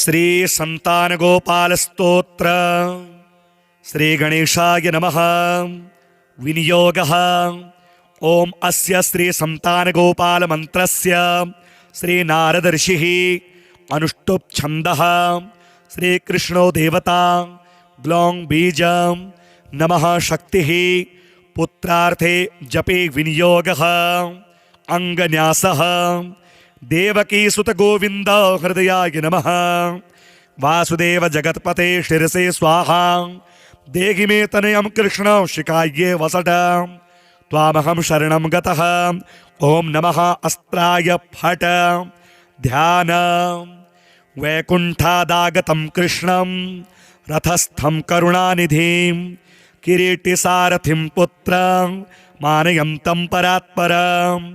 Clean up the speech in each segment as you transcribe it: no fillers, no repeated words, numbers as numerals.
श्री संतान गोपाल स्तोत्र श्री गणेशाय नमः। विनियोगः ओम अस्य श्री संतान गोपाल मंत्रस्य श्री नारद ऋषिः अनुष्टुप् छन्दः श्री कृष्णो देवता ग्लौं बीजं नमः शक्तिः पुत्रार्थे जपे विनियोगः अंगन्यासः देवकी सुत गोविंद हृदयाय नमः। वासुदेव जगत्पते शिरसे स्वाहा देहि मे तनयं कृष्ण शिकाये वसट त्वामहं शरणं गतः ओम नमः अस्त्राय फट। ध्यान वैकुंठादागतं कृष्णं रथस्थं करुणानिधिं किरीटिसारथिं पुत्रं मानयन्तं परात्परम्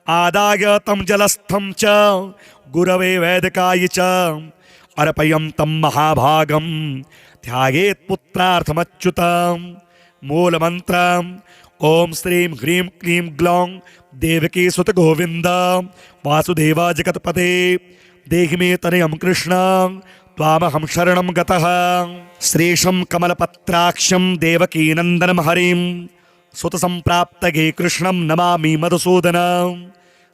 आदाय तं जलस्थं च गुरवे वैदिकाय च अर्पयं तं महाभागं ध्यायेत् पुत्रार्थमच्युतं। मूलमन्त्रम् ओम श्रीं ह्रीं क्लीं ग्लौं देवकी सुत गोविंद वासुदेव जगत्पते देहि मे तनयं कृष्ण त्वामहं शरणं गतः। श्रीशं कमलपत्राक्षं देवकी नन्दनं हरिं सुत संप्राप्तगे कृष्णं नमामि मधुसूदनं।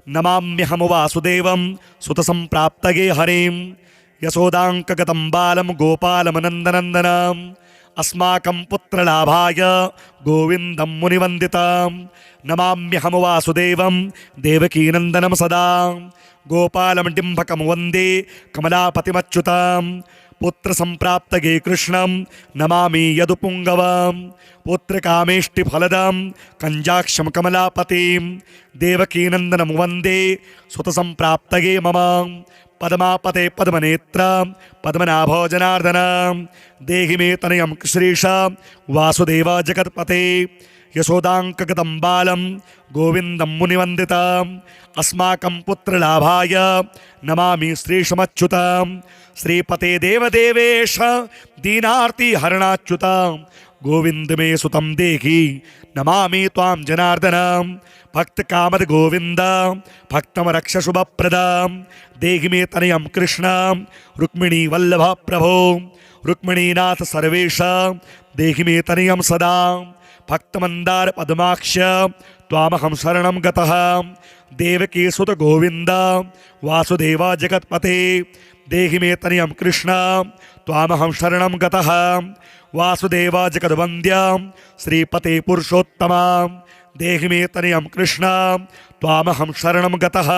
नमाम्यहं वासुदेवं सुत संप्राप्तगे हरिं यशोदाङ्कगतं बालं गोपालमनन्दनन्दनम् अस्माकं पुत्रलाभाय गोविन्दं मुनिवन्दितं। नमाम्यहं वासुदेवं देवकीनन्दनं सदा गोपालं डिम्भकं वन्दे कमलापतिमच्युतं। पुत्रसंप्राप्तगे कृष्णं नमामि यदुपुङ्गवं पुत्रकामेष्टिफलदं कञ्जाक्षं कमलापतिं देवकीनन्दनं वन्दे सुतसंप्राप्तगे मम। पद्मापते पद्मनेत्र पद्मनाभो जनार्दन देहि मे तनयं श्रीश वासुदेव जगत्पते यशोदाङ्कगतं बालं गोविन्दं मुनिवन्दितं। अस्माकं पुत्रलाभाय नमामि श्रीशमच्युतं। श्रीपते देवदेवेश दीनार्ति हरणाच्युतं गोविन्द मे सुतं देहि नमामि त्वां जनार्दनं। भक्त कामद गोविंद भक्तम रक्ष शुभप्रदं देहि मे तनयं कृष्ण रुक्मिणी वल्लभ प्रभो रुक्मिणीनाथ सर्वेश देहि मे तनयं सदा। भक्तमन्दार पद्माक्ष त्वामहं शरणं गतः। देवकी सुत गोविंद वासुदेव जगत्पते देहि मे तनयं कृष्ण त्वामहं शरणं गतः। वासुदेव जगद्वन्द्य श्रीपते पुरुषोत्तम देहि मे तनयं कृष्ण त्वामहं शरणं गतः।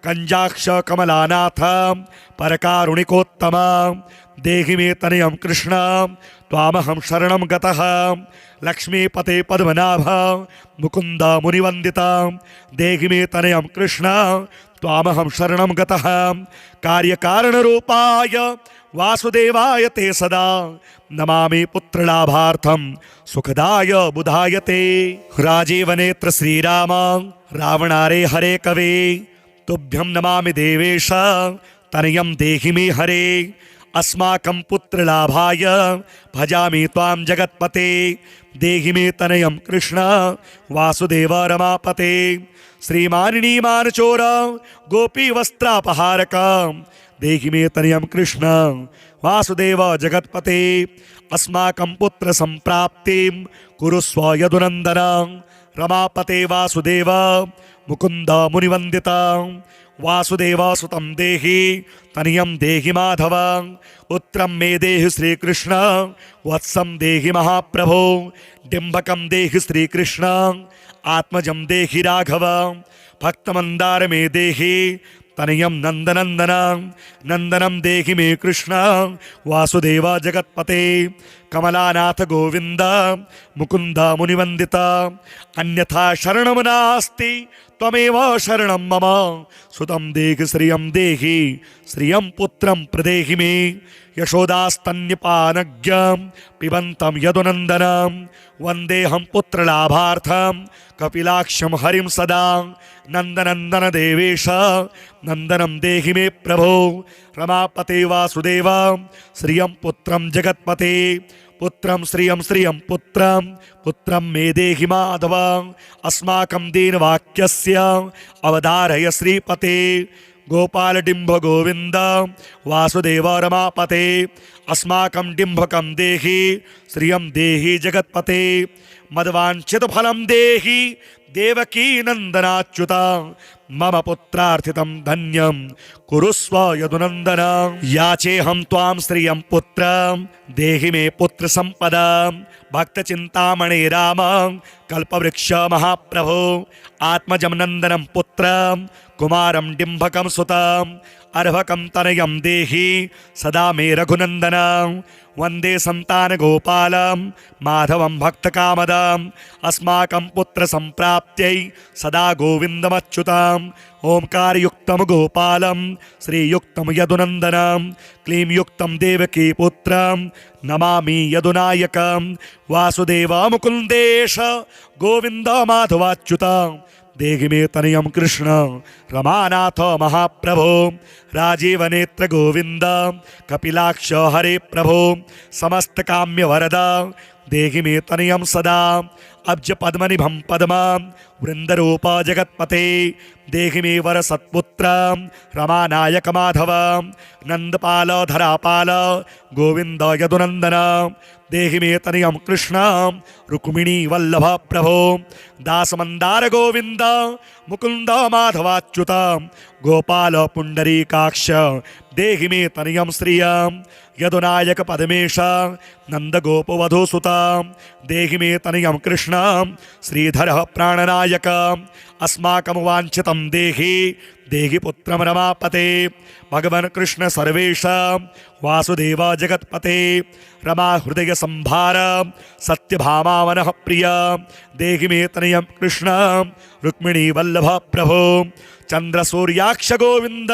कञ्जाक्ष कमलानाथ परकारुणिकोत्तम देहि मे तनयं कृष्ण त्वामहं शरणं गतः। लक्ष्मीपते पद्मनाभ मुकुन्द मुनिवन्दिता देहि मे तनयं कृष्ण त्वामहं शरणं गतः। कार्यकारणरूपाय वासुदेवाय ते सदा नमामि पुत्रलाभार्थं सुखदाय बुधाय ते। राजीवनेत्र श्रीराम रावणारे हरे कवे तुभ्यं नमामि देवेश तनयं देहि मे हरे। अस्माकं पुत्रलाभाय भजामि त्वां जगत्पते देहि मे तनयं कृष्ण वासुदेव रमापते। श्रीमानिनीमानचोर गोपी वस्त्रापहारक देहि मे तनयं कृष्ण वासुदेव जगत्पते। अस्माकं पुत्र संप्राप्तिं कुरुस्व यदुनन्दन। रमापते वासुदेव मुकुन्द मुनिवन्दिता वासुदेव सुतं देहि तनयं देहि माधव। पुत्रं मे देहि श्रीकृष्ण वत्सं देहि महाप्रभो डिम्भकं देहि श्रीकृष्ण आत्मजं देहि राघव। भक्तमन्दार मे देहि तनयं नन्दनन्दन नन्दनं देहि मे कृष्ण वासुदेव जगत्पते। कमलानाथ गोविंद मुकुन्द मुनिवन्दिता अन्यथा शरणं नास्ति त्वमेव शरणं मम। सुतं देहि श्रियं पुत्रं प्रदेहि मे। यशोदास्तन्यपानज्ञं पिबन्तं यदुनन्दनं वन्देऽहं पुत्रलाभार्थं कपिलाक्षं हरिं सदा। नन्दनन्दन देवेश नन्दनं देहि मे प्रभो। रमापते वासुदेव श्रियं पुत्रं जगत्पते पुत्रं श्रियं पुत्रं मे देहि माधव। अस्माकं दीनवाक्यस्य अवधारय श्रीपते गोपाल डिंभ गोविंद वासुदेव रमापते अस्माकं डिंभकं देहि श्रियं देहि जगत्पते मद्वांछित फलं देहि देवकी नंदनाच्युता मम पुत्रार्थितं धन्यं कुरुस्व यदुनंदन याचेऽहं त्वां श्रियं पुत्रं देहि मे पुत्र संपदा भक्त चिंतामणि राम कल्पवृक्ष महाप्रभो आत्मजं नंदनं पुत्रं कुमारं डिंभकं सुतं अर्भकं तनयं देहि सदा मे रघुनंदन वंदे संतान गोपालं माधवं भक्तकामदम् अस्माकं पुत्र संप्राप्त्यै सदा गोविन्दमच्युतम् ओंकारयुक्तं गोपालं श्रीयुक्तं यदुनन्दनं क्लीं युक्तं देवकी पुत्रं नमामि यदुनायकं वासुदेव मुकुन्देश गोविन्द माधवाच्युतम् देहि मे तनयं कृष्ण रमानाथ महाप्रभो राजीव नेत्र गोविंद कपिलाक्ष हरे प्रभो समस्त काम्य वरद देहि मे तनयं सदा अब्ज पद्मनिभं पद्मा वृंदरूप जगत्पते देहि मे वर सत्पुत्र रमानायक माधव नंदपाल धरापाल गोविंद यदुनंदन देहि मे तनयं कृष्ण रुक्मिणी वल्लभ प्रभो दासमंदार गोविंद मुकुंद माधवाच्युत गोपाल पुंडरीकाक्ष देहि मे तनयं श्रियं यदुनायक पदमेश नंदगोपवधूसुत देहि मे तनयं कृष्ण श्रीधर प्राणनायक अस्माकं वांछितं देहि देहि पुत्रं रमापते भगवन् कृष्ण सर्वेश वासुदेव जगत्पते रमा हृदय संभार सत्यभामा मनः प्रिय देहि मे तनयं कृष्ण रुक्मिणी वल्लभ प्रभो चंद्र सूर्याक्ष गोविंद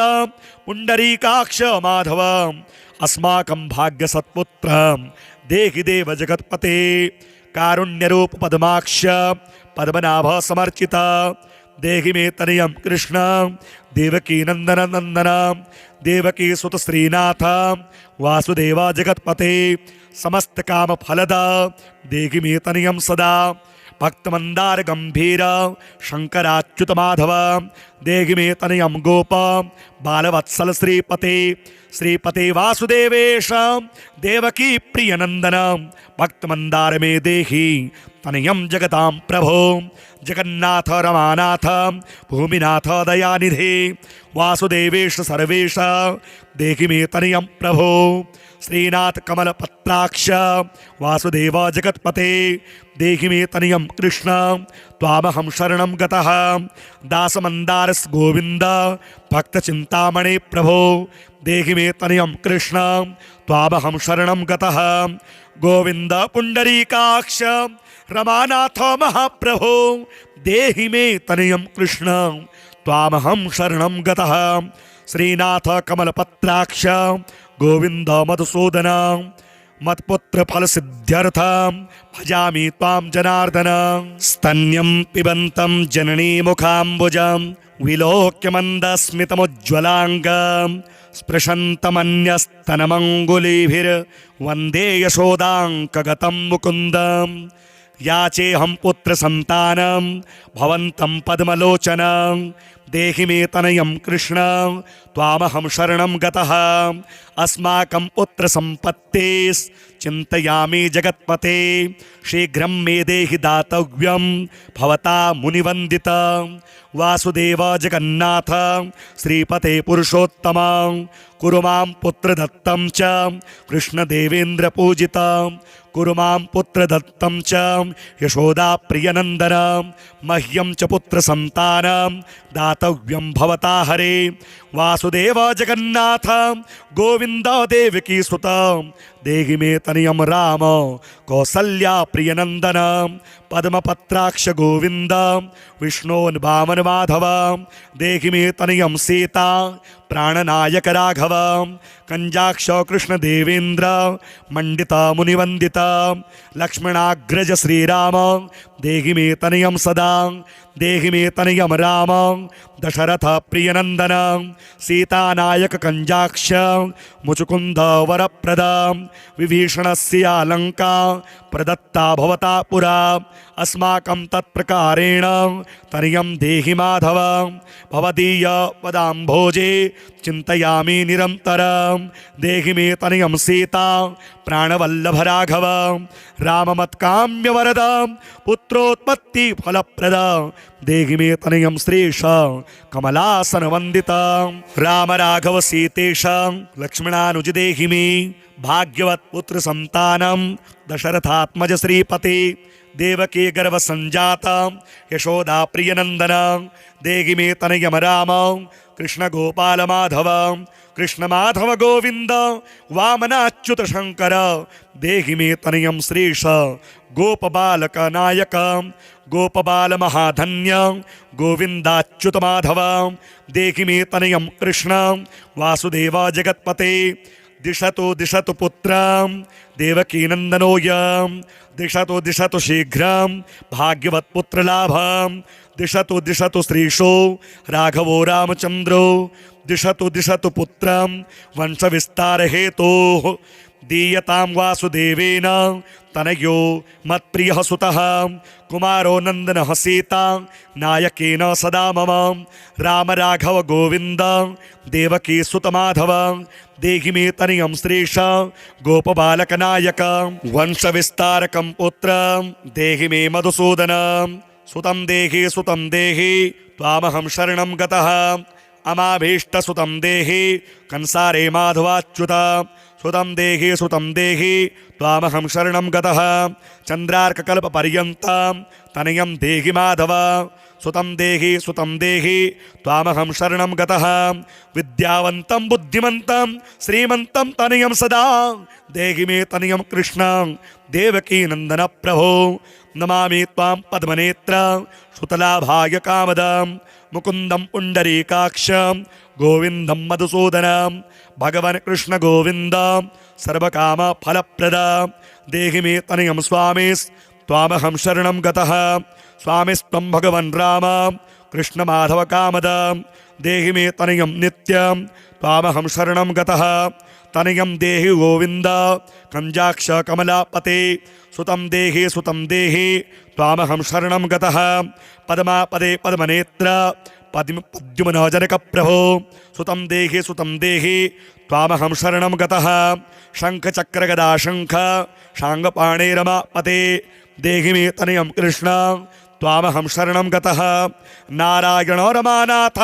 पुंडरीकाक्ष माधव अस्माकं भाग्य सत्पुत्र देहि देव जगत्पते कारुण्यरूप पद्माक्ष पद्मनाभ समर्चित देहि मे तनयं कृष्ण देवकी नंदन नंदन देवकी सुत श्रीनाथ वासुदेव जगत्पते समस्त काम फलद देहि मे तनयं सदा भक्तमंदार गंभीर शंकराच्युत माधव देहि मे तनयं गोप बालवत्सल श्रीपते श्रीपते वासुदेवेश देवकी प्रियनंदन भक्तमंदार मे देहि तनयं जगतां प्रभो जगन्नाथ रमानाथ भूमिनाथ दयानिधे वासुदेवेश सर्वेश देहि मे तनयं प्रभो श्रीनाथ कमलपत्राक्ष वासुदेव जगत्पते देहि मे तनयं कृष्ण त्वामहं शरणं गतः दासमंदारस गोविंद भक्तचिंतामणे प्रभो देहि मे तनयं कृष्ण त्वामहं शरणं गतः गोविंद पुंडरीकाक्ष रमानाथ महाप्रभो देहि मे तनयं कृष्ण त्वामहं शरणं गतः श्रीनाथ कमलपत्राक्ष गोविंद मधुसूदन मत्पुत्र फल सिद्ध्यर्थं भजामि त्वां जनार्दन स्तन्यं पिबन्तं जननी मुखाम्बुजं विलोक्य मन्दस्मितमुज्ज्वलाङ्गं स्पृशन्तमन्यस्तनमङ्गुलीभिर्वन्दे यशोदाङ्कगतं मुकुन्दं याचेऽहं पुत्र संतानं भवन्तं पद्मलोचनं देहि मे तनयं कृष्ण त्वामहं शरणं गतः अस्माकं पुत्र संपत्तेस् चिन्तयामि जगत्पते शीघ्रं मे देहि दातव्यं भवता मुनिवन्दित वासुदेव जगन्नाथ श्रीपते पुरुषोत्तम कुरु मां पुत्रदत्तं च कृष्णदेवेन्द्र पूजित कुरु मां पुत्रदत्तं च यशोदा प्रियनन्दन मह्यं च पुत्रसन्तानं दातव्यं भवता हरे वासुदेव जगन्नाथ गोविन्द देवकी सुत देहि मे तनयं राम कौसल्या प्रियनन्दन पद्मपत्राक्ष गोविन्द विष्णोन्वामन माधव देहि मे तनयं सीता प्राणनायक राघव कंजाक्ष कृष्ण देवेन्द्र मंडित मुनिवंदित लक्ष्मणाग्रज श्रीराम देहि मे तनयं सदा देहि मे तनयं राम दशरथ प्रियनंदन सीतानायक कंजाक्ष मुचुकुंद वरप्रद विभीषणस्य लंका प्रदत्ता भवता पुरा अस्माकं तत्प्रकारेण तनयं देहि माधव भवदीय पदाम्भोजे चिन्तयामि निरन्तरं देहि मे तनयं सीता प्राणवल्लभ राघव राममत्काम्य वरद पुत्रोत्पत्ति फलप्रद देहि मे तनयं श्रीश कमलासन वंदित राम राघव सीतेश लक्ष्मणानुज देहि मे भाग्यवत पुत्र संतानम दशरथात्मज श्रीपति देवकी गर्भ संजात यशोदा प्रिय नंदन देहि मे तनयम राम कृष्ण गोपाल माधव कृष्ण माधव गोविंद वामनाच्युत शंकर देहि मे तनयम श्रीश गोपबालक नायक गोपबाल महाधन्य गोविंदाच्युत माधव देहि मे तनयम कृष्ण वासुदेव जगत्पते दिशतु दिशतु पुत्रं देवकी नंदनोऽयं दिशतु दिशतु शीघ्रं भाग्यवत् पुत्रलाभं दिशतु दिशतु श्रीशो राघवो रामचंद्रो दिशतु दिशतु पुत्रं वंशविस्तारहेतोः दीयतां वासुदेवेन तनयो मत्प्रियः सुतः कुमारो नंदनः सीता नायकेन सदा मम राम राघव गोविंद देवकी सुत माधव देहि मे तनयं श्रीश गोपबालक नायक वंशविस्तारकं पुत्रं देहि मे मधुसूदन सुतं देहि त्वामहं शरणं गतः अमाभीष्ट सुतं देहि कंसारे माधवाच्युत सुतं देहि त्वामहं शरणं गतः चन्द्रार्ककल्पपर्यन्तं तनयं देहि माधव सुतं देहि त्वामहं शरणं गतः विद्यावन्तं बुद्धिमन्तं श्रीमन्तं तनयं सदा देहि मे तनयं कृष्ण देवकी नंदन प्रभो नमामि त्वां पद्मनेत्र सुतलाभाय कामदं मुकुंदं पुंडरीकाक्षं गोविंदं मधुसूदनं भगवन् कृष्ण गोविंद सर्वकाम फलप्रद देहि मे तनयं स्वामी त्वामहं शरणं गतः स्वामिस्त्वं भगवन् राम कृष्ण माधव कामद देहि मे तनयं नित्यं त्वामहं शरणं गतः तनयं देहि गोविंद कंजाक्ष कमलापते सुतं देहि त्वामहं शरणं गतः पद्मापदे पद्मनेत्र पद्युमनोजनक प्रभो सुतं देहि त्वामहं शरणं गतः शंख चक्र गदा शंख शांगपाणे रमापते देहि मे तनयं कृष्ण त्वामहं शरणं गतः नारायणो रमानाथ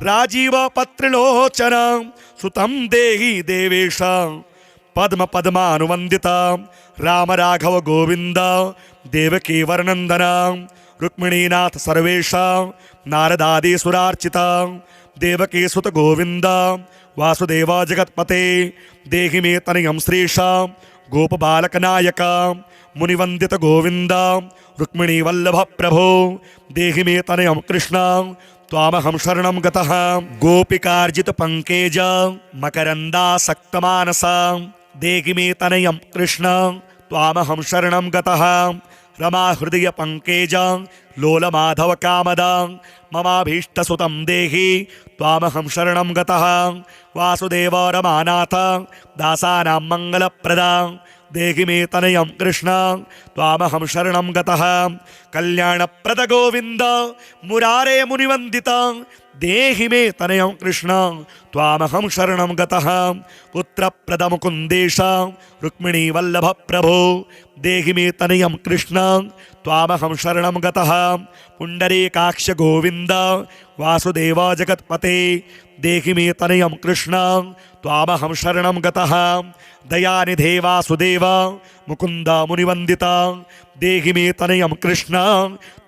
राजीव पत्रलोचन सुतं देहि देवेश पद्म पद्मानुवंदित राम राघव गोविंद देवकी वरनंदन रुक्मिणीनाथ सर्वेशा नारदादि सुरार्चिता देवकी सुत गोविंद वासुदेव जगत्पते देहि मे तनयं श्रीश गोपबालक नायक मुनिवंदित गोविंद रुक्मिणी वल्लभ प्रभो देहि मे तनयं कृष्ण त्वामहं शरणं गतः गोपिकार्जित पंकेज मकरंदासक्त मानस देहि मे तनयं कृष्ण त्वामहं शरणं गतः रमा हृदय पंकेज लोल माधव कामद ममाभीष्ट सुतं देहि त्वामहं शरणं गतः वासुदेव रमानाथ दासानां मंगलप्रद देहि मे तनयं कृष्ण त्वामहं शरणं गतः कल्याणप्रद गोविंद मुरारे मुनिवंदित देहि मे तनयं कृष्ण त्वामहं शरणं गतः पुत्रप्रद मुकुंदेश रुक्मिणी वल्लभ प्रभो देहि मे तनयं कृष्ण त्वामहं शरणं गतः पुंडरीकाक्ष गोविंद वासुदेव जगत्पते देहि मे तनयं कृष्ण त्वामहं शरणं गतः दयानिधे वासुदेव मुकुंद मुनिवंदित देहि मे तनयं कृष्ण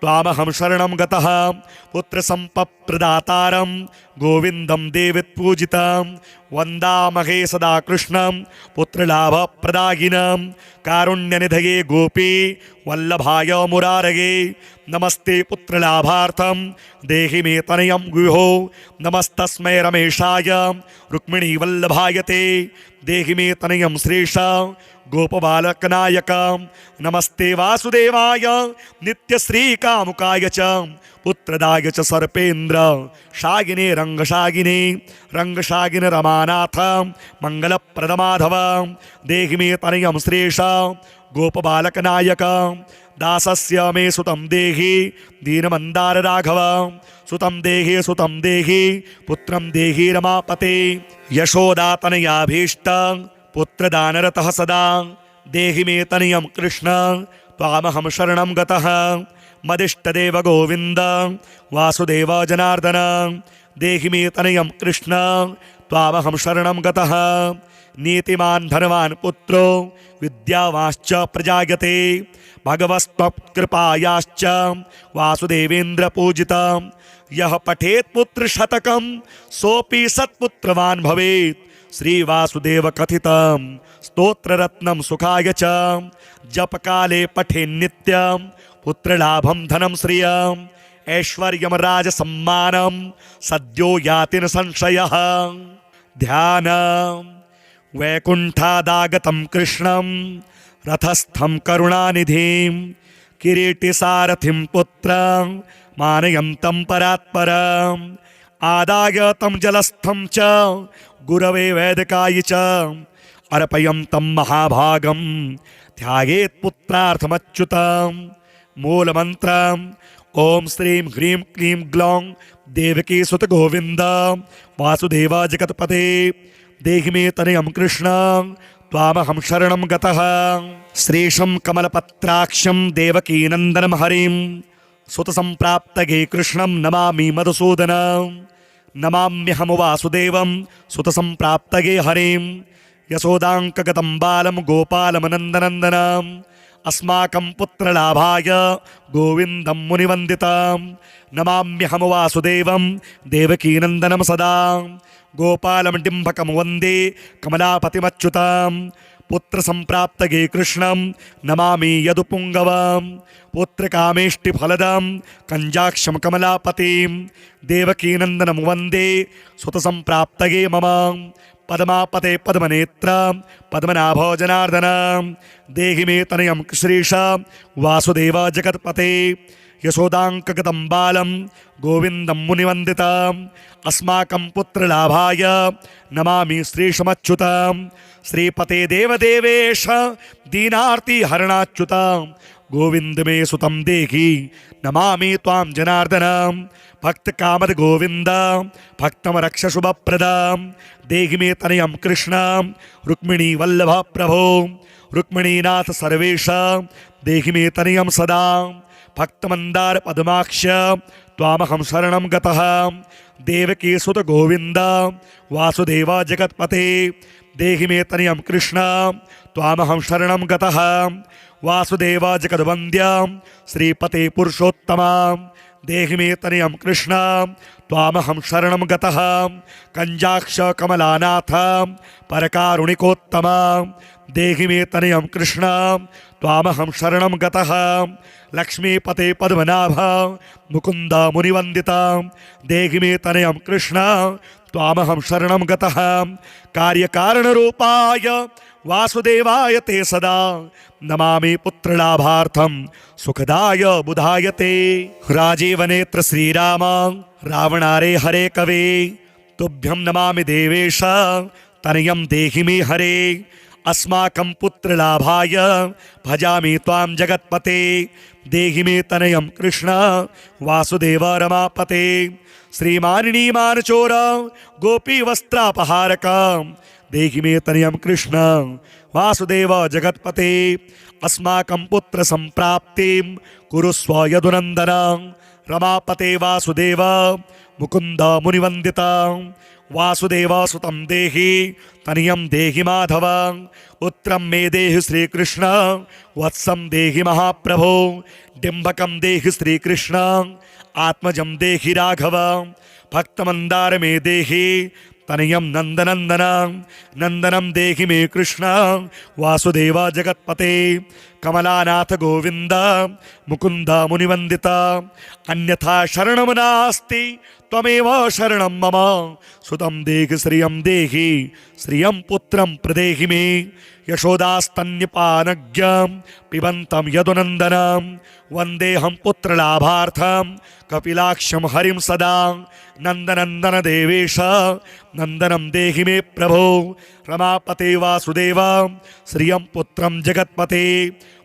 त्वामहं शरणं गतः पुत्र संपप्रदातारं गोविंदं देवित्पूजितं वंदामहे सदा कृष्णं पुत्रलाभ प्रदायिनं कारुण्यनिधये गोपी वल्लभाय मुरारये नमस्ते पुत्रलाभार्थं देहि मे तनयं गुहो नमस्तस्मै रमेशाय रुक्मिणी वल्लभाय ते देहि मे तनयं श्रीश गोपबालकनायक नमस्ते वासुदेवाय नित्यश्रीकामुकाय च पुत्रदाय च सर्पेन्द्र शागिने रंगशागिने रमानाथ मंगलप्रदमाधव देहि मे तनयं श्रीश गोपबालकनायक दासस्य मे सुतं देहि दीनमन्दार राघव सुतं देहि पुत्रं देहि रमापते यशोदातनयाभीष्ट पुत्रदानरतः सदा देहि मे तनयं कृष्ण त्वामहं शरणं गतः मदिष्टदेव गोविन्द वासुदेव जनार्दन देहि मे तनयं कृष्ण त्वामहं शरणं गतः नीतिमान् धनवान् पुत्रो विद्यावांश्च प्रजायते भगवत्कृपायाश्च वासुदेवेन्द्र पूजिता यः पठेत् पुत्रशतकं सोऽपि सत्पुत्रवान् भवेत् श्रीवासुदेव कथितं स्तोत्ररत्नं सुखाय च जपकाले पठेन्नित्यं पुत्रलाभं धनं श्रियम् ऐश्वर्यं राजसम्मानं सद्यो याति न संशयः ध्यानं वैकुण्ठादागतं कृष्णं रथस्थं करुणानिधिं किरीटिसारथिं पुत्रं मानयन्तं परात्परम् आदाय तं जलस्थं च गुरवे वैदिकाय च अर्पयन्तं महाभागं ध्यायेत् पुत्रार्थमच्युतं मूलमन्त्रम् ओम श्रीं ह्रीं क्लीं ग्लौं देवकी सुत गोविंद वासुदेव जगत्पते देहि मे तनयं कृष्ण त्वामहं शरणं गतः श्रीशं कमलपत्राक्षं देवकी नन्दनं हरिं सुतसंप्राप्तगे कृष्णं नमामि मधुसूदनं नमाम्यहं वासुदेवं सुतसंप्राप्तगे हरिं यशोदाङ्कगतं बालं गोपालमनन्दनन्दनम् अस्माकं पुत्रलाभाय गोविन्दं मुनिवन्दितं नमाम्यहं वासुदेवं देवकीनन्दनं सदा गोपालं डिम्भकं वन्दे कमलापतिमच्युतं पुत्रसंप्राप्तगे कृष्णं नमामि यदुपुङ्गवं पुत्रकामेष्टिफलदं कञ्जाक्षं कमलापतिं देवकीनन्दनं वन्दे सुतसंप्राप्तगे मम पद्मापते पद्मनेत्र पद्मनाभो जनार्दन देहि मे तनयं श्रीश वासुदेव जगत्पते यशोदाङ्कगतं बालं गोविन्दं मुनिवन्दितं अस्माकं पुत्रलाभाय नमामि श्रीशमच्युतं श्रीपते देवदेवेश दीनार्ति हरणाच्युतं गोविन्द मे सुतं देहि नमामि त्वां जनार्दनं भक्तकामद गोविन्द भक्तं रक्ष शुभप्रदं देहि मे तनयं कृष्ण रुक्मिणी वल्लभ प्रभो रुक्मिणीनाथ सर्वेश देहि मे तनयं सदा भक्तमन्दार पद्माक्ष त्वामहं शरणं गतः देवकी सुत गोविन्द वासुदेव जगत्पते देहि मे तनयं कृष्ण त्वामहं शरणं गतः वासुदेव जगद्वन्द्य श्रीपते पुरुषोत्तम देहि मे तनयं कृष्ण त्वामहं शरणं गतः कञ्जाक्ष कमलानाथ परकारुणिकोत्तम देहि मे तनयं कृष्ण त्वामहं शरणं गतः लक्ष्मीपते पद्मनाभ मुकुन्द मुनिवन्दिता देहि मे तनयं कृष्ण त्वामहं शरणं गतः कार्यकारणरूपाय वासुदेवाय ते सदा नमामि पुत्रलाभार्थं सुखदाय बुधाय ते राजीवनेत्र श्रीराम रावणारे हरे कवे तुभ्यं नमामि देवेश तनयं देहि मे हरे अस्माकं पुत्रलाभाय भजामि त्वां जगत्पते देहि मे तनयं कृष्ण वासुदेव रमापते श्रीमानिनीमानचोर गोपी वस्त्रापहारक देहि मे तनयं कृष्ण वासुदेव जगत्पते अस्माकं पुत्र संप्राप्तिं कुरुस्व यदुनन्दन रमापते वासुदेव मुकुन्द मुनिवन्दिता वासुदेव सुतं देहि तनयं देहि माधव पुत्रं मे देहि श्रीकृष्ण वत्सं देहि महाप्रभो डिम्भकं देहि श्रीकृष्ण आत्मजं देहि राघव भक्तमन्दार मे देहि तनयं नन्दनन्दन नन्दनं देहि मे कृष्ण वासुदेव जगत्पते कमलानाथ गोविंद मुकुंद मुनिवंदित अन्यथा शरणं नास्ति त्वमेव शरणं मम सुतं देहि श्रियं पुत्रं प्रदेहि मे यशोदास्तन्यपानज्ञं पिबन्तं यदुनन्दनं वन्देऽहं पुत्रलाभार्थं कपिलाक्षं हरिं सदा नन्दनन्दन देवेश नन्दनं देहि मे प्रभो रमापते वासुदेव श्रियं पुत्रं जगत्पते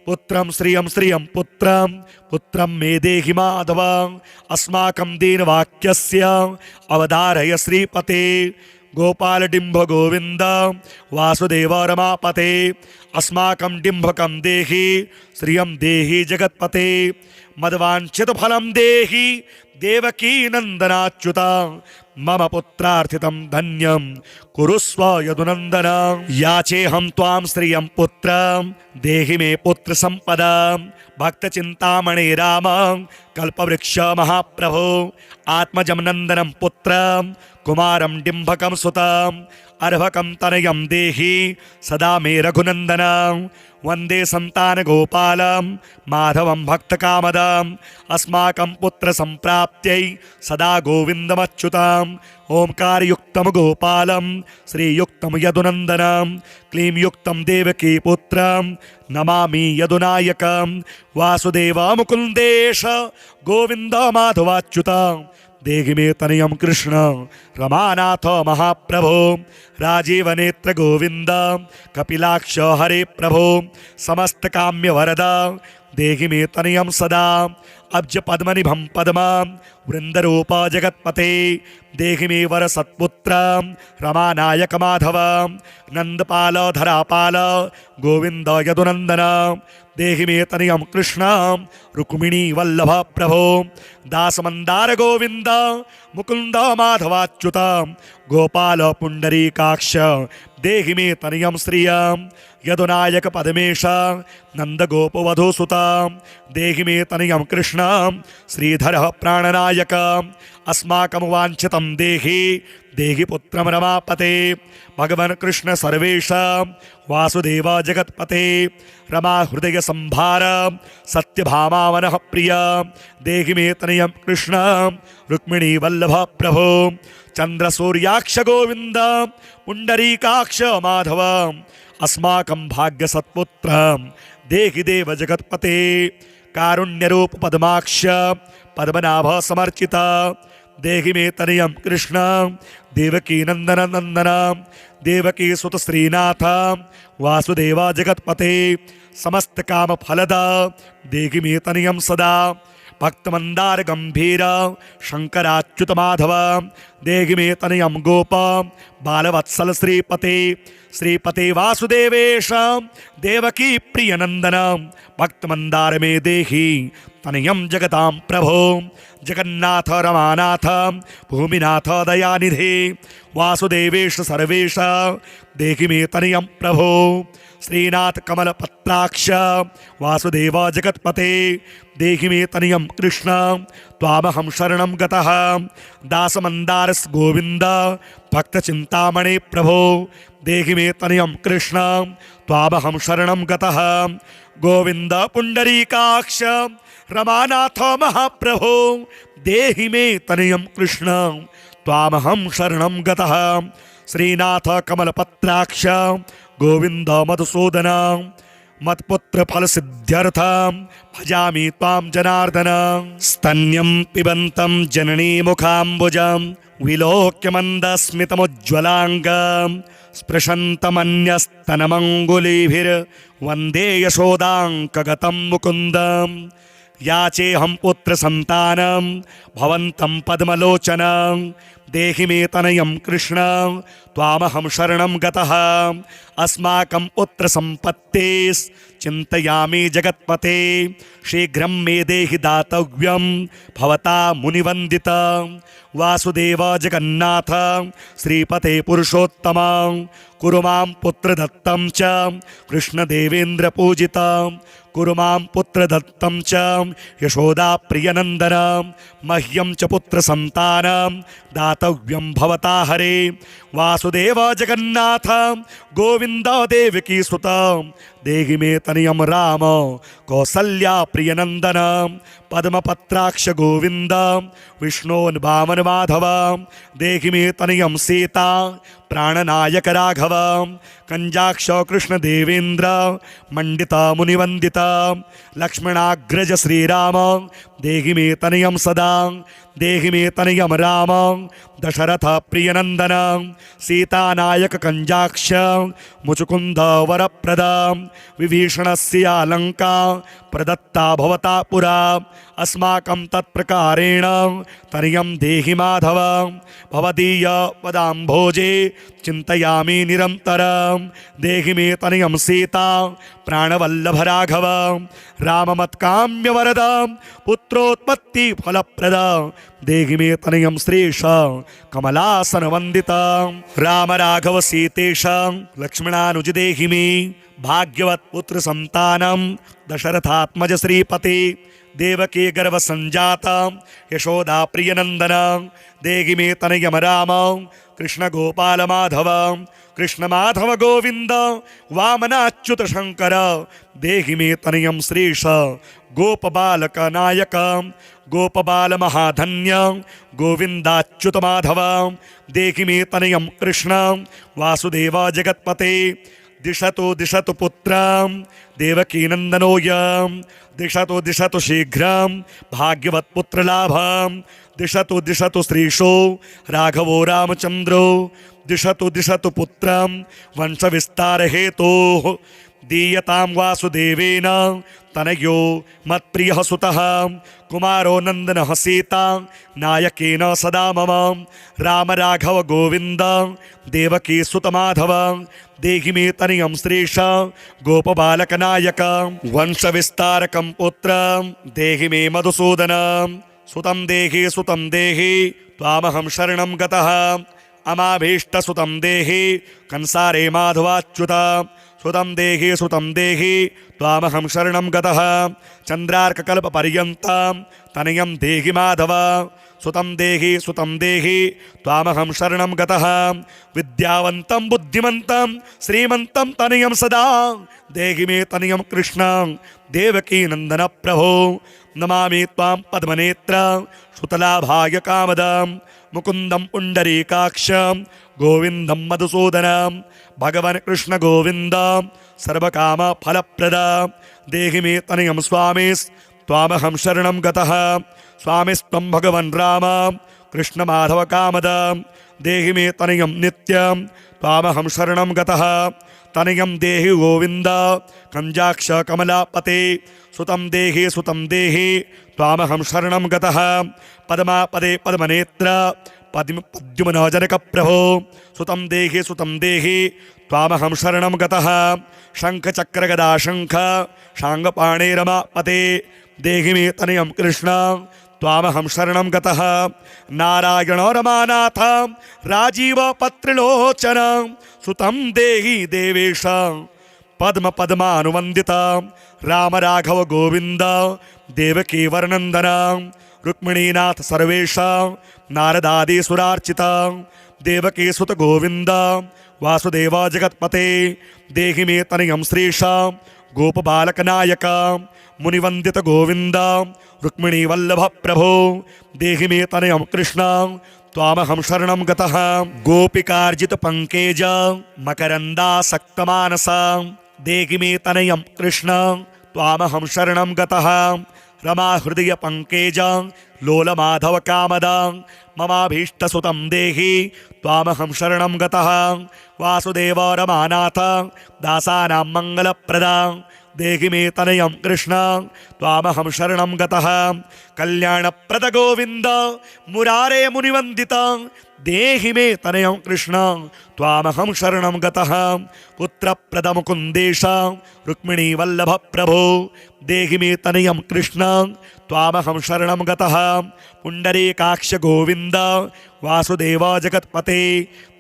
पुत्रं श्रियं पुत्रं मे देहि माधव अस्माकं दीनवाक्यस्य अवधारय श्रीपते गोपाल डिंभ गोविंद वासुदेव रमापते अस्माकं डिंभकं देहि श्रियं देहि जगत्पते मद्वांछित फलं देहि देवकी नंदनाच्युता मम पुत्रार्थितं धन्यं कुरुस्व यदुनन्दन याचेऽहं त्वां श्रियं पुत्रं देहि मे पुत्र संपदा भक्तचिंतामणि राम कल्पवृक्ष महाप्रभो आत्मजं नन्दनं पुत्रं कुमारं डिंभकं सुतं अर्भकं तनयं देहि सदा मे रघुनन्दनं वन्दे संतान गोपालं माधवं भक्तकामदम् अस्माकं पुत्र संप्राप्त्यै सदा गोविन्दमच्युतम् ओंकारयुक्तं गोपालं श्रीयुक्तं यदुनन्दनं क्लीं युक्तं देवकी पुत्रं नमामि यदुनायकं वासुदेव मुकुन्देश गोविन्द माधवाच्युतम् देहि मे तनयं कृष्ण रमानाथ महाप्रभो राजीवनेत्र गोविंद कपिलाक्ष हरे प्रभो समस्त काम्य वरद देहि मे तनयं सदा अब्ज पद्मनिभं पद्मा वृंदरूप जगत्पते देहि मे वर सत्पुत्र रमानायक माधव नंदपाल धरापाल गोविंद यदुनंदन देहि मे तनयं कृष्ण रुक्मिणी वल्लभ प्रभो दासमंदार गोविंद मुकुंद माधवाच्युत गोपाल पुंडरीकाक्ष देहि मे तनयं श्रियं यदुनायक पदमेश नंद गोपवधूसुत देहि मे तनयं कृष्ण श्रीधर प्राणनायक अस्माकं वांछितं देहि देहि पुत्रं रमापते भगवन् कृष्ण सर्वेश वासुदेव जगत्पते रमा हृदय संभार सत्यभामा वनः प्रिय देहि मे तनयं कृष्ण रुक्मिणी वल्लभ प्रभो चंद्र सूर्याक्ष गोविंद पुंडरीकाक्ष माधव अस्माकं भाग्य सत्पुत्र देहि देव जगत्पते कारुण्यरूप पद्माक्ष पद्मनाभ समर्चित देहि मे तनयं कृष्ण देवकी नंदन नंदन देवकी सुत श्रीनाथ वासुदेव जगत्पते समस्त काम फलद देहि मे तनयं सदा भक्तमंदार गंभीर शंकराच्युत माधव देहि मे तनयं गोप बालवत्सल श्रीपते वासुदेवेश देवकी प्रियनंदन भक्तमंदार मे देहि तनयं जगतां प्रभो जगन्नाथ रमानाथ भूमिनाथ दयानिधे वासुदेवेश सर्वेश देहि मे तनयं प्रभो श्रीनाथ कमलपत्राक्ष वासुदेव जगत्पते देहि मे तनयं कृष्ण त्वामहं शरणं गतः दासमंदारस गोविंद भक्तचिंतामणे प्रभो देहि मे तनयं कृष्ण त्वामहं शरणं गतः गोविंद पुंडरीकाक्ष रमानाथ महाप्रभो देहि मे तनयं कृष्ण त्वामहं शरणं गतः श्रीनाथ कमलपत्राक्ष गोविंद मधुसूदन मत्पुत्र फल सिद्ध्यर्थं भजामि त्वां जनार्दन स्तन्यं पिबन्तं जननी मुखाम्बुजं विलोक्य मन्दस्मितमुज्ज्वलाङ्गं स्पृशन्तमन्यस्तनमङ्गुलीभिर्वन्दे यशोदाङ्कगतं मुकुन्दं याचेऽहं पुत्र संतानं भवन्तं पद्मलोचनं देहि मे तनयं कृष्ण त्वामहं शरणं गतः अस्माकं पुत्र संपत्तेस् चिन्तयामि जगत्पते शीघ्रं मे देहि दातव्यं भवता मुनिवन्दित वासुदेव जगन्नाथ श्रीपते पुरुषोत्तम कुरु मां पुत्रदत्तं च कृष्णदेवेन्द्र पूजितं कुरु मां पुत्रदत्तं च यशोदा प्रियनन्दन मह्यं च पुत्रसन्तानं दातव्यं भवता हरे वासुदेव जगन्नाथ गोविन्द देवकी सुत देहि मे तनयं राम कौसल्या प्रियनंदन पद्मपत्राक्ष गोविंद विष्णोन्वामन माधव देहि मे तनयं सीता प्राणनायक राघव कंजाक्ष कृष्ण देवेंद्र मंडित मुनिवंदित लक्ष्मणाग्रज श्रीराम देहि मे तनयं सदा देहि मे तनयं राम दशरथ प्रियनंदन सीतानायक कंजाक्ष मुचुकुंद वरप्रद विभीषणस्यालंका प्रदत्ता भवता पुरा अस्माकं तत्प्रकारेण तनयं देहि माधव भवदीय पदाम्भोजे चिंतयामि निरन्तरं देहि मे तनयं सीता प्राणवल्लभ राघव राममत्काम्य वरद पुत्रोत्पत्ति फलप्रद देहि मे तनयं श्रीश कमलासन वंदित राम राघव सीतेश लक्ष्मणानुज देहि मे भाग्यवत पुत्र संतानम दशरथात्मज श्रीपति देवकी गर्भ संजाता यशोदा प्रियनंदन देहि मे तनयं राम कृष्ण गोपाल माधव कृष्ण माधव गोविंद वामनाच्युत शंकर देहि मे तनयं श्रीश गोपबालक नायक गोपबाल महाधन्य गोविंदाच्युत माधव देहि मे तनयं कृष्ण वासुदेव जगत्पते दिशतु दिशतु पुत्रं देवकीनन्दनोऽयं दिशतु दिशतु शीघ्रं भाग्यवत्पुत्रलाभं दिशतु दिशतु श्रीशो राघवो रामचन्द्रो दिशतु दिशतु पुत्रं वंशविस्तारहेतोः दीयतां वासुदेवेन तनयो मत्प्रियः सुतः कुमारो नन्दनः सीता नायकेन सदा मम राम राघव गोविन्द देवकी सुतमाधव देहि मे तनयं श्रीश गोपबालकनायक वंशविस्तारकं पुत्रं देहि मे मधुसूदन सुतं देहि त्वामहं शरणं गतः अमाभीष्टसुतं देहि कंसारे माधवाच्युत सुतं देहि त्वामहं शरणं गतः चन्द्रार्ककल्पपर्यन्तं तनयं देहि माधव सुतं देहि त्वामहं शरणं गतः विद्यावन्तं बुद्धिमन्तं श्रीमन्तं तनयं सदा देहि मे तनयं कृष्णं देवकी नन्दन प्रभो नमामि त्वां पद्मनेत्र सुतलाभाय कामदं मुकुन्दं पुण्डरीकाक्षं गोविन्दं मधुसूदनं भगवन् कृष्ण गोविन्द सर्वकाम फलप्रद देहि मे तनयं स्वामिस्त्वामहं शरणं गतः स्वामिस्त्वं भगवन् राम कृष्ण माधव कामदं देहि मे तनयं नित्यं त्वामहं शरणं गतः तनयं देहि गोविन्द कंजाक्ष कमलापते सुतं देहि त्वामहं शरणं गतः पद्मापदे पद्मनेत्र पद्युमनजनक प्रभो सुतं देहि त्वामहं शरणं गतः शङ्खचक्रगदा शङ्ख शाङ्गपाणे रमापते देहि मे तनयं कृष्ण त्वामहं शरणं गतः नारायण रमानाथ राजीव पत्रलोचन सुतं देहि देवेश पद्म पद्मानुवन्दित राम राघव गोविन्द देवकी वरनन्दन रुक्मिणीनाथ सर्वेश नारदादि सुरार्चित देवकी सुत गोविन्द वासुदेव जगत्पते देहि मे तनयं श्रीश गोपबालकनायक मुनिवन्दित गोविन्द रुक्मिणी वल्लभ प्रभो देहि मे तनयं कृष्ण त्वामहं शरणं गतः गोपिकार्जित पंकेज मकरन्दासक्तमानस देहि मे तनयं कृष्ण त्वामहं शरणं गतः रमा हृदय पंकेज लोल माधव कामद ममाभीष्टसुतं देहि त्वामहं शरणं गतः वासुदेव रमानाथ दासानां मंगलप्रद देहि मे तनयं कृष्ण त्वामहं शरणं गतः कल्याणप्रद गोविन्द मुरारे मुनिवन्दित देहि मे तनयं कृष्ण त्वामहं शरणं गतः पुत्रप्रद मुकुन्देश रुक्मिणी वल्लभ प्रभो देहि मे तनयं कृष्ण त्वामहं शरणं गतः पुण्डरीकाक्ष गोविन्द वासुदेव जगत्पते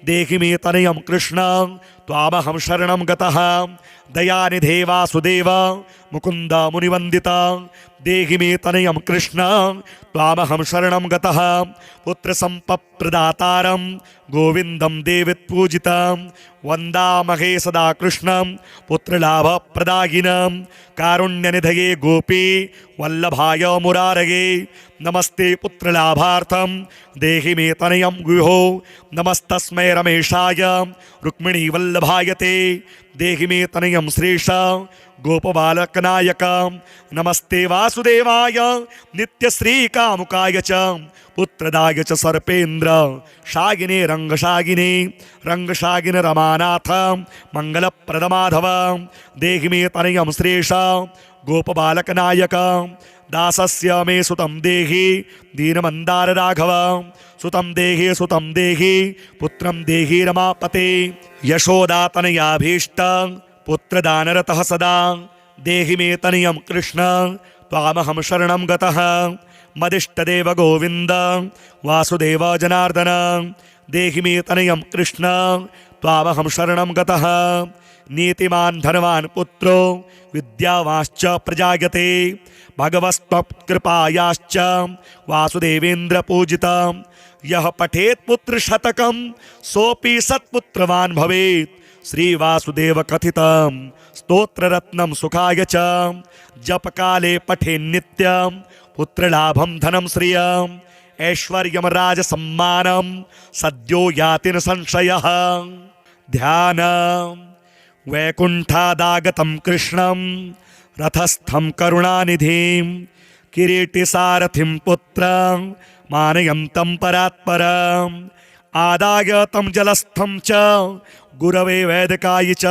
देहि मे तनयं कृष्ण त्वामहं शरणं गतः दयानिधे वासुदेव मुकुन्द मुनिवन्दित देहि मे तनयं कृष्ण त्वामहं शरणं गतः पुत्रसम्पत्प्रदातारं गोविन्दं देवित्पूजितं वन्दामहे सदा कृष्णं पुत्रलाभप्रदायिनं कारुण्यनिधये गोपी वल्लभाय मुरारये नमस्ते पुत्रलाभार्थं देहि मे तनयं गुहो नमस्तस्मै रमेशाय रुक्मिणीवल्लभाय ते देहि मे तनयं श्रीश गोपबालकनायक नमस्ते वासुदेवाय नित्यश्रीकामुकाय च पुत्रदाय च सर्पेन्द्र शागिने रंगशागिने रंगशागिन रमानाथ मंगलप्रदमाधव देहि मे तनयं श्रीश गोपबालकनायक दासस्य मे सुतं देहि दीनमन्दार राघव सुतं देहि पुत्रं देहि रमापते यशोदातनयाभीष्ट पुत्रदानरतः सदा देहि मे तनयं कृष्ण त्वामहं शरणं गतः मदिष्टदेव गोविन्द वासुदेव जनार्दन देहि मे तनयं कृष्ण त्वामहं शरणं गतः नीतिमान् धनवान् पुत्रो विद्यावांश्च प्रजायते भगवत्कृपायाश्च वासुदेवेन्द्र पूजितं यः पठेत् पुत्रशतकं सोऽपि सत्पुत्रवान् भवेत् श्रीवासुदेव कथितं स्तोत्ररत्नं सुखाय च जपकाले पठेन्नित्यं पुत्रलाभं धनं श्रियम् ऐश्वर्यं राजसम्मानं सद्यो याति न संशयः ध्यानं वैकुण्ठादागतं कृष्णं रथस्थं करुणानिधिं किरीटिसारथिं पुत्रं मानयन्तं परात्परम् आदाय तं जलस्थं च गुरवे वैदिकाय च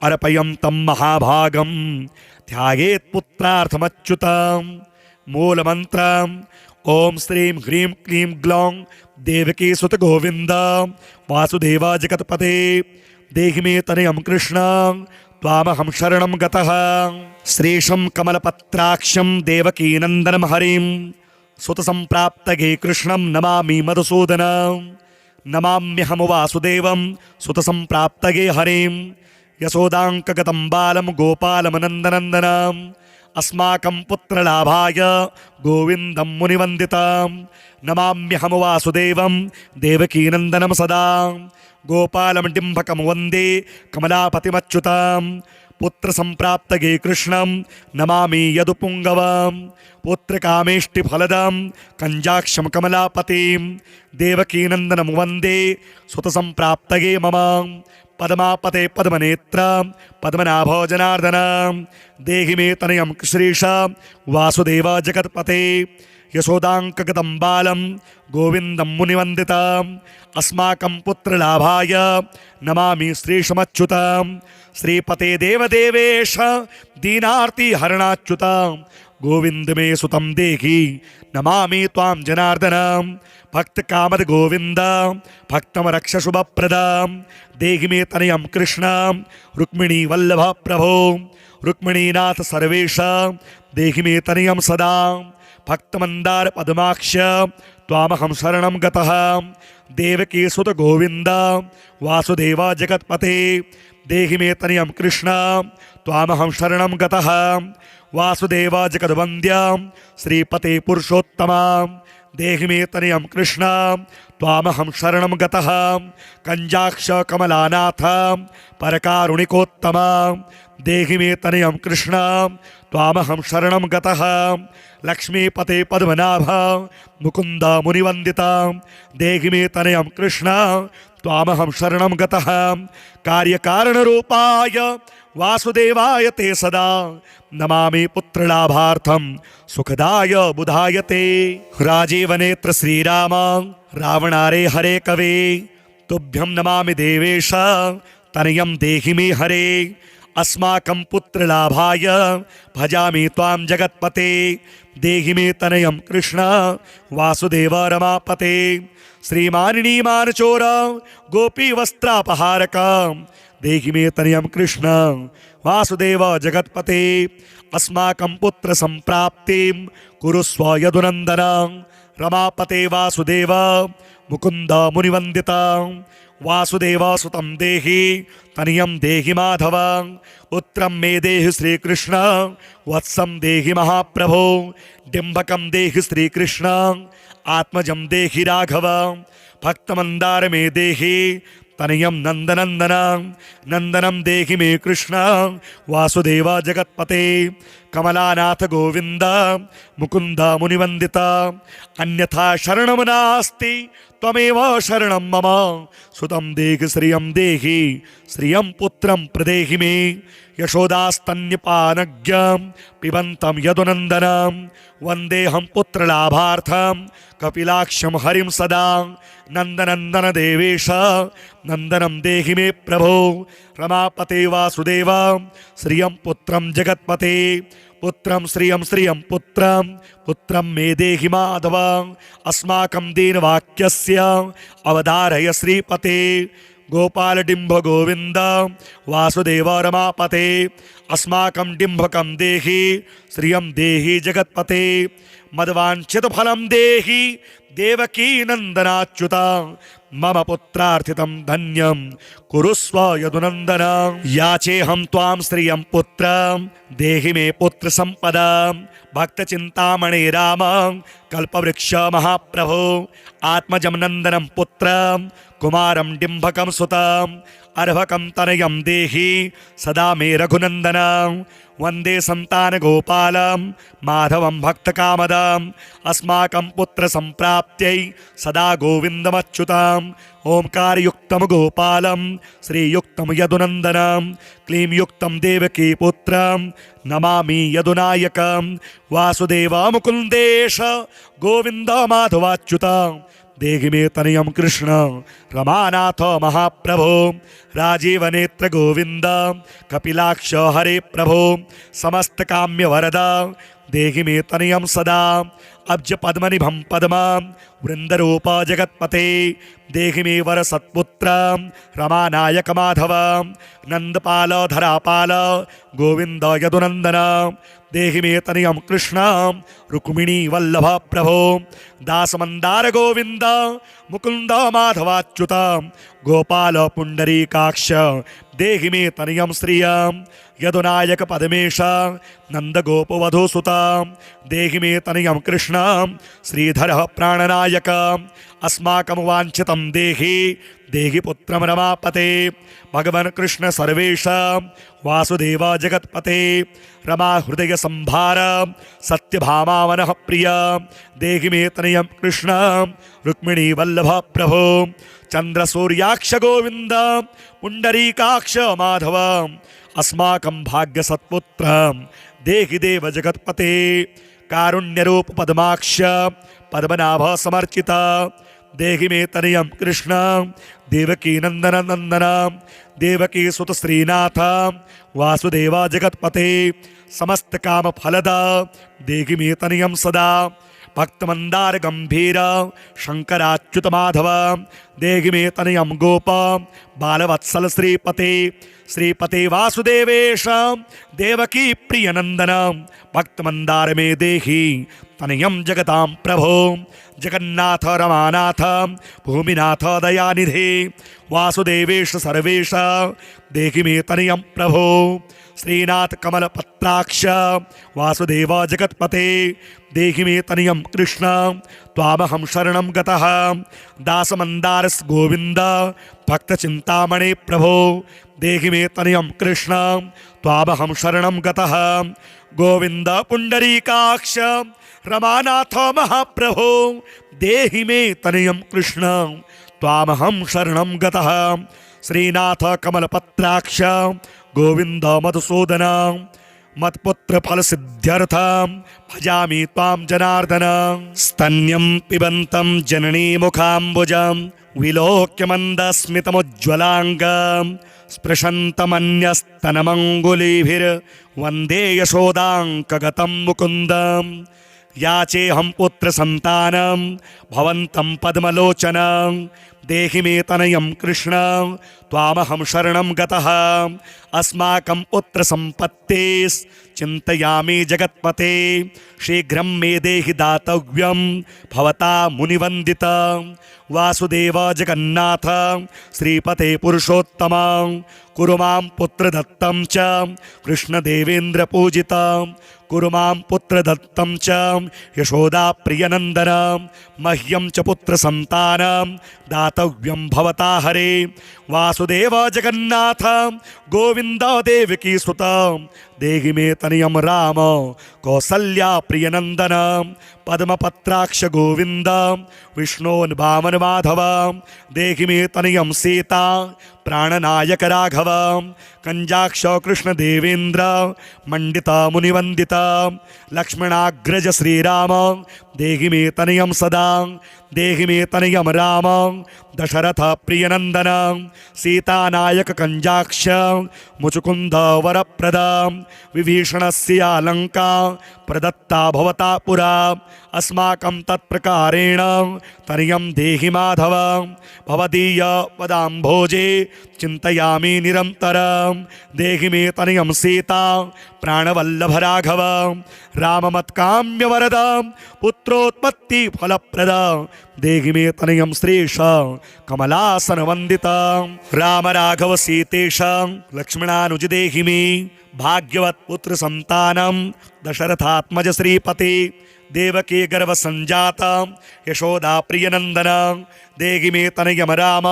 अर्पयन्तं महाभागं ध्यायेत् पुत्रार्थमच्युतं मूलमन्त्रम् ओम श्रीं ह्रीं क्लीं ग्लौं देवकी सुत गोविंद वासुदेव जगत्पते देहि मे तनयं कृष्ण त्वामहं शरणं गतः श्रीशं कमलपत्राक्षं देवकी नन्दनं हरिं सुतसंप्राप्तगे कृष्णं नमामि मधुसूदनं नमाम्यहं वासुदेवं सुतसंप्राप्तगे हरिं यशोदाङ्कगतं बालं गोपालमनन्दनन्दनम् अस्माकं पुत्रलाभाय गोविन्दं मुनिवन्दितं नमाम्यहं वासुदेवं देवकीनन्दनं सदा गोपालं डिम्भकं वन्दे कमलापतिमच्युतं पुत्रसंप्राप्तगे कृष्णं नमामि यदुपुङ्गवं पुत्रकामेष्टिफलदं कञ्जाक्षं कमलापतिं देवकीनन्दनं वन्दे सुतसंप्राप्तगे मम पद्मापते पद्मनेत्र पद्मनाभ जनार्दन देहि मे तनयं श्रीश वासुदेव जगत्पते यशोदाङ्कगतं बालं गोविन्दं मुनिवन्दितं अस्माकं पुत्रलाभाय नमामि श्रीशमच्युतं श्रीपते देवदेवेश दीनार्ति हरणाच्युतं गोविन्द मे सुतं देहि नमामि त्वां जनार्दनं भक्तकामद गोविन्द भक्तं रक्ष शुभप्रदं देहि मे तनयं कृष्ण रुक्मिणी वल्लभ प्रभो रुक्मिणीनाथ सर्वेश देहि मे तनयं सदा भक्तमन्दार पद्माक्ष त्वामहं शरणं गतः देवकी सुत गोविन्द वासुदेव जगत्पते देहि मे तनयं कृष्ण त्वामहं शरणं गतः वासुदेव जगद्वन्द्य श्रीपते पुरुषोत्तम देहि मे तनयं कृष्ण त्वामहं शरणं गतः कञ्जाक्ष कमलानाथ परकारुणिकोत्तम देहि मे तनयं कृष्ण त्वामहं शरणं गतः लक्ष्मीपते पद्मनाभ मुकुन्द मुनिवन्दिता देहि मे तनयं कृष्ण त्वामहं शरणं गतः कार्यकारणरूपाय वासुदेवाय ते सदा नमामि पुत्रलाभार्थं सुखदाय बुधाय ते राजीवनेत्र श्रीराम रावणारे हरे कवे तुभ्यं नमामि देवेश तनयं देहि मे हरे अस्माकं पुत्रलाभाय भजामि त्वां जगत्पते देहि मे तनयं कृष्ण वासुदेव रमापते श्रीमानिनीमानचोर गोपी वस्त्रापहारक देहि मे तनयं कृष्ण वासुदेव जगत्पते अस्माकं पुत्र संप्राप्तिं कुरुस्व यदुनन्दन रमापते वासुदेव मुकुन्द मुनिवन्दिता वासुदेव सुतं देहि तनयं देहि माधव पुत्रं मे देहि श्रीकृष्ण वत्सं देहि महाप्रभो डिम्भकं देहि श्रीकृष्ण आत्मजं देहि राघव भक्तमन्दार मे देहि तनयं नन्दनन्दनं नन्दनं देहि मे कृष्ण वासुदेव जगत्पते कमलानाथ गोविन्द मुकुन्द मुनिवन्दित अन्यथा शरणं नास्ति त्वमेव शरणं मम सुतं देहि श्रियं पुत्रं प्रदेहि मे यशोदास्तन्यपानज्ञं पिबन्तं यदुनन्दनं वन्देऽहं पुत्रलाभार्थं कपिलाक्षं हरिं सदा नन्दनन्दन देवेश नन्दनं देहि मे प्रभो रमापते वासुदेव श्रियं पुत्रं जगत्पते पुत्रं श्रियं पुत्रं मे देहि माधव अस्माकं दीनवाक्यस्य अवधारय श्रीपते गोपाल डिंभ गोविंद वासुदेव रमापते अस्माकं डिंभकं देहि श्रियं देहि जगत्पते मद्वांछित फलं देहि देवकी नंदनाच्युता मम पुत्रार्थितं धन्यं कुरुस्व यदुनंदन याचेऽहं त्वां श्रियं पुत्रं देहि मे पुत्र संपदा भक्त चिंतामणि राम कल्पवृक्ष महाप्रभो आत्मजं नंदनं पुत्रं कुमारं डिंभकं सुतं अर्भकं तनयं देहि सदा मे रघुनंदनं वंदे संतान गोपालं माधवं भक्तकामदम् अस्माकं पुत्र संप्राप्त्यै सदा गोविन्दमच्युतम् ओंकारयुक्तं गोपालं श्रीयुक्तं यदुनंदनं क्लीं युक्तं देवकी पुत्रं नमामि यदुनायकं वासुदेव मुकुन्देश गोविन्द माधवाच्युतं देहि मे तनयं कृष्ण रमानाथ महाप्रभो राजीवनेत्र गोविंद कपिलाक्ष हरे प्रभो समस्त काम्य वरद देहि मे तनयं सदा अब्ज पद्मनिभं पद्मं वृंदरूप जगत्पते देहि मे वर सत्पुत्र रमानायक माधव नंदपाल धरापाल गोविंद यदुनंदन देहि मे तनयं कृष्ण रुक्मिणी वल्लभ प्रभो दासमंदार गोविंद मुकुंद माधवाच्युत गोपाल पुंडरीकाक्ष देहि मे तनयं श्रियं यदुनायक पद्मेश नंद गोपवधूसुत देहि मे तनयं कृष्ण श्रीधर प्राणनायक अस्माकं वांछितं देहि पुत्रं रमापते भगवन् कृष्ण सर्वेश वासुदेव जगत्पते रमा हृदय संभार सत्यभामा मनः प्रिय देहि मे तनयं कृष्ण रुक्मिणी वल्लभ प्रभो चंद्र सूर्याक्ष गोविंद पुंडरीकाक्ष माधव अस्माकं भाग्य सत्पुत्रं देहि देव जगत्पते कारुण्यरूप पद्माक्ष पद्मनाभ समर्चित देहि मे तनयं कृष्ण देवकी नंदन नंदन देवकी सुत श्रीनाथ वासुदेव जगत्पते समस्त काम फलद देहि मे तनयं सदा भक्तमंदार गंभीर शंकराच्युत माधव देहि मे तनयं गोप बालवत्सल श्रीपते वासुदेवेश देवकी प्रियनंदन भक्तमंदार मे देहि तनयं जगतां प्रभो जगन्नाथ रमानाथ भूमिनाथ दयानिधे वासुदेवेश सर्वेश देहि मे तनयं प्रभो श्रीनाथ कमलपत्राक्ष वासुदेव जगत्पते देहि मे तनयं कृष्ण त्वामहं शरणं गतः दासमंदार गोविंद भक्तचिंतामणि प्रभो देहि मे तनयं कृष्ण त्वामहं शरणं गतः गोविंद पुंडरीकाक्ष रमानाथ महाप्रभो देहि मे तनयं कृष्ण त्वामहं शरणं गतः श्रीनाथ कमलपत्राक्ष गोविंद मधुसूदन मत्पुत्र फल सिद्ध्यर्थं भजामि त्वां जनार्दन स्तन्यं पिबन्तं जननी मुखाम्बुजं विलोक्य मन्दस्मितमुज्ज्वलाङ्गं स्पृशन्तमन्यस्तनमङ्गुलीभिर्वन्दे यशोदाङ्कगतं मुकुन्दं याचेऽहं पुत्र संतानं भवन्तं पद्मलोचनं देहि मे तनयं कृष्ण त्वामहं शरणं गतः अस्माकं पुत्र सम्पत्तेस् चिन्तयामि जगत्पते शीघ्रं मे देहि दातव्यं भवता मुनिवन्दित वासुदेव जगन्नाथ श्रीपते पुरुषोत्तम कुरु मां पुत्रदत्तं च कृष्णदेवेन्द्रपूजितं कुरु मां पुत्रदत्तं च यशोदाप्रियनन्दन मह्यं च पुत्रसन्तानं दातव्यं भवता हरे वासुदेव जगन्नाथ गोविन्द देवकी सुत देहि मे तनयं राम कौसल्या प्रियनन्दन पद्मपत्राक्ष गोविन्द विष्णोन् वामन माधव देहि मे तनयं सीता प्राणनायक राघव कंजाक्ष कृष्ण देवेन्द्र मंडित मुनिवंदित लक्ष्मणाग्रज श्रीराम देहि मे तनयं सदा देहि मे तनयं राम दशरथ प्रियनंदन सीतानायक कंजाक्ष मुचुकुंद वरप्रद विभीषणस्य अलंका प्रदत्ता भवता पुरा अस्माकं तत्प्रकारेण तनयं देहि माधव भवदीय पदाम्भोजे चिन्तयामि निरन्तरं देहि मे तनयं सीता प्राणवल्लभ राघव राममत्काम्यवरद पुत्रोत्पत्ति फलप्रद देहि मे तनयं श्रीश कमलासन वंदित राम राघव सीतेश लक्ष्मणानुज देहि मे भाग्यवत् पुत्र संतानम दशरथात्मज श्रीपति देवकी गर्भ संजात यशोदा प्रियनंदन देहि मे तनयं राम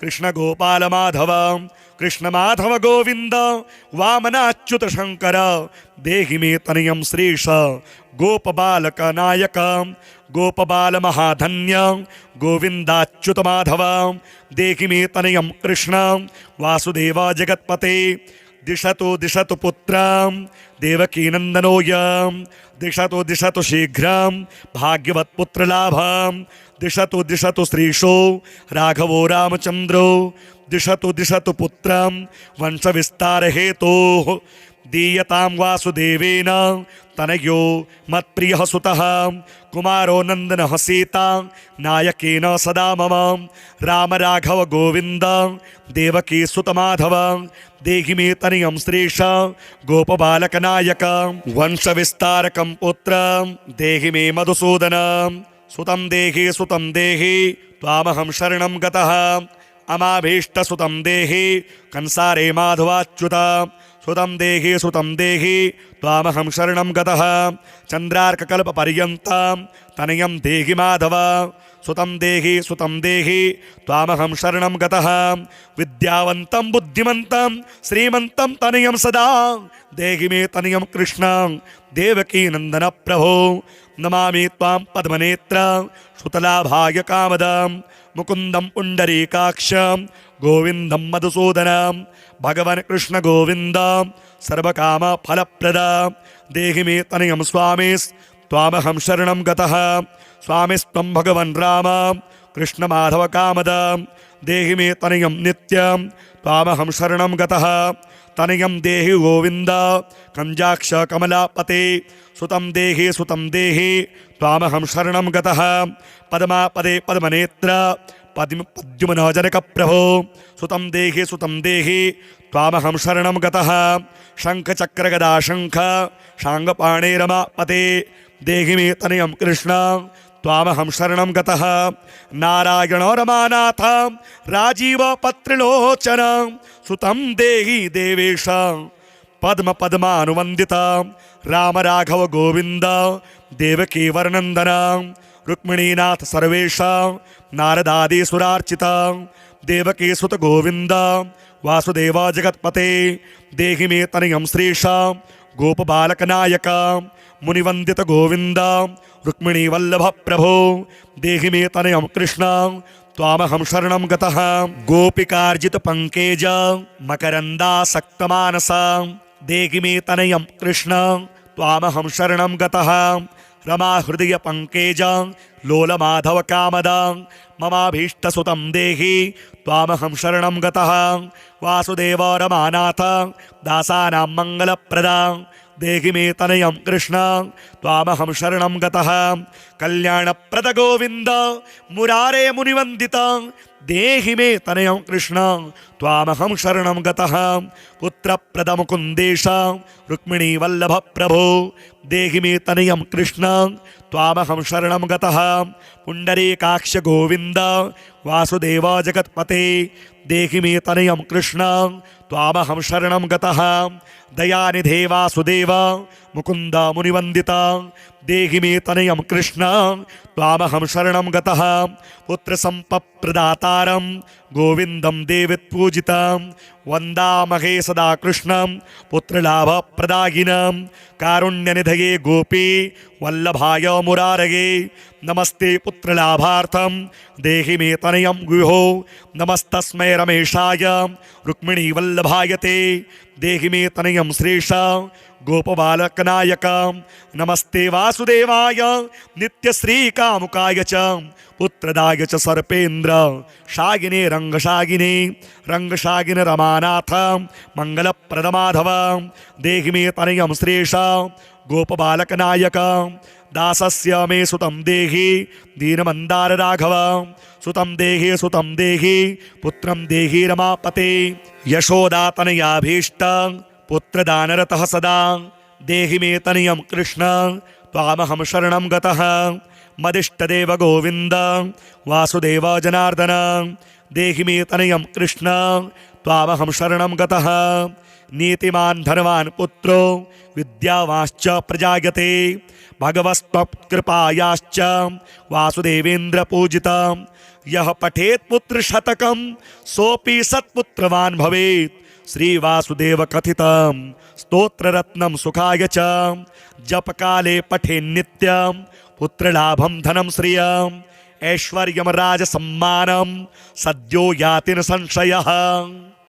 कृष्ण गोपाल माधव कृष्ण माधव गोविंद वामनाच्युत शंकर देहि मे तनयं श्रीश गोपबालक नायक गोपबाल महाधन्य गोविंदाच्युत माधव देहि मे तनयं कृष्ण वासुदेव जगत्पते दिशतु दिशतु पुत्रं देवकी नंदनोऽयं दिशतु दिशतु शीघ्रं भाग्यवत् पुत्रलाभं दिशतु दिशतु श्रीशो राघवो रामचंद्रो दिशतु दिशतु पुत्रं वंशविस्तार हेतोः दीयतां वासुदेवेन तनयो मत्प्रियः सुतः कुमारो नन्दनः सीता नायकेन सदा मम राम राघव गोविन्द देवकी सुत माधव देहि मे तनयं श्रीश गोपबालक नायक वंशविस्तारकं पुत्रं देहि मे मधुसूदन सुतं देहि त्वामहं शरणं गतः अमाभीष्टसुतं देहि कंसारे माधवाच्युत सुतं देहि त्वामहं शरणं गतः चन्द्रार्ककल्पपर्यन्तं तनयं देहि माधव सुतं देहि त्वामहं शरणं गतः विद्यावन्तं बुद्धिमन्तं श्रीमन्तं तनयं सदा देहि मे तनयं कृष्ण देवकी नन्दन प्रभो नमामि त्वां पद्मनेत्र सुतलाभाय कामदं मुकुन्दं पुण्डरीकाक्षं गोविन्दं मधुसूदनं भगवन् कृष्ण गोविन्द सर्वकाम फलप्रद देहि मे तनयं स्वामिस्त्वामहं शरणं गतः स्वामिस्त्वं भगवन् राम कृष्ण माधव कामद देहि मे तनयं नित्यं त्वामहं शरणं गतः तनयं देहि गोविन्द कंजाक्ष कमलापते सुतं देहि त्वामहं शरणं गतः पद्मापदे पद्मनेत्र पद्युमनोजनक प्रभो सुतं देहि त्वामहं शरणं गतः शङ्खचक्रगदा शङ्ख शाङ्गपाणे रमापते देहि मे तनयं कृष्ण त्वामहं शरणं गतः नारायणो रमानाथ राजीवपत्रिलोचन सुतं देहि देवेश पद्म पद्मानुवन्दित राम राघव गोविन्द देवकी वरनन्दन रुक्मिणीनाथ सर्वेश नारदादिसुरार्चित देवकी सुत गोविन्द वासुदेव जगत्पते देहि मे तनयं श्रीश गोपबालकनायक मुनिवन्दित गोविन्द रुक्मिणी वल्लभ प्रभो देहि मे तनयं कृष्ण त्वामहं शरणं गतः गोपिकार्जित पंकेज मकरन्दासक्तमानस देहि मे तनयं कृष्ण त्वामहं शरणं गतः रमा हृदय पंकेज लोलमाधव कामद ममाभीष्टसुतं देहि त्वामहं शरणं गतः वासुदेव रमानाथ दासानां मङ्गलप्रद देहि मे तनयं कृष्ण त्वामहं शरणं गतः कल्याणप्रद गोविन्द मुरारे मुनिवन्दित देहि मे तनयं कृष्ण त्वामहं शरणं गतः पुत्रप्रदमुकुन्देश रुक्मिणी वल्लभ प्रभो देहि मे तनयं कृष्ण त्वामहं शरणं गतः पुण्डरीकाक्ष गोविन्द वासुदेव जगत्पते देहि मे तनयं कृष्ण त्वामहं शरणं गतः दयानिधे वासुदेव मुकुन्द मुनिवन्दिता देहि मे तनयं कृष्ण त्वामहं शरणं गतः पुत्रसम्पत्प्रदातारं गोविन्दं देवित्पूजितं वन्दामहे सदा कृष्णं पुत्रलाभप्रदायिनं कारुण्यनिधये गोपी वल्लभाय मुरारये नमस्ते पुत्रलाभार्थं देहि मे तनयं गुहो नमस्तस्मै रमेशाय रुक्मिणी वल्लभाय ते देहि मे तनयं श्रीश गोपबालकनायक नमस्ते वासुदेवाय नित्यश्रीकामुकाय च पुत्रदाय च सर्पेन्द्र शागिने रङ्गशागिने रमानाथ मङ्गलप्रदमाधव देहि मे तनयं श्रीश गोपबालकनायक दासस्य मे सुतं देहि दीनमन्दार राघव सुतं देहि पुत्रं देहि रमापते यशोदातनयाभीष्ट पुत्रदानरतः सदा देहि मे तनयं कृष्ण त्वामहं शरणं गतः मदिष्टदेव गोविन्द वासुदेव जनार्दन देहि मे तनयं कृष्ण त्वामहं शरणं गतः नीतिमान् धनवान् पुत्रो विद्यावांश्च प्रजायते भगवत्कृपायाश्च वासुदेवेन्द्र पूजिता यः पठेत् पुत्रशतकं सोऽपि सत्पुत्रवान् भवेत् श्रीवासुदेव कथितं स्तोत्ररत्नं सुखाय च जपकाले पठेन्नित्यं पुत्रलाभं धनं श्रियम् ऐश्वर्यं राजसम्मानं सद्यो याति न संशयः।